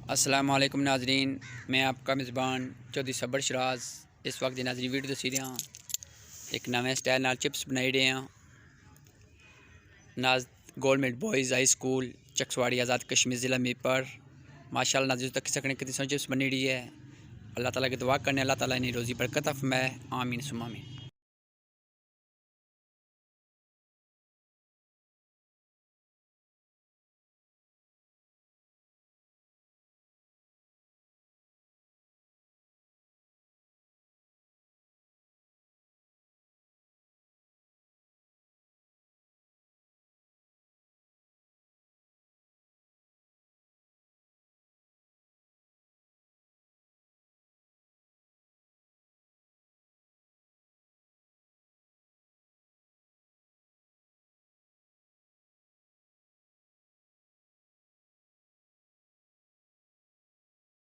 अस्सलाम वालेकुम नाजरीन, मैं आपका मेज़बान चौधरी सबर शराज। इस वक्त नाजरीन वीडियो दसी रहा एक नवे स्टाइल नाल चिप्स बनाई रहे हैं। नाज government boys high school चकसवाड़ी Azad Kashmir ज़िला मीरपुर। माशाअल्लाह नाजरीन तक सकने कितनी चिप्स बनी रही है। अल्लाह ताला की दुआ करने, अल्लाह ताला इन्हें रोज़ी बरकत फरमाए, आमीन सुम्मा आमीन।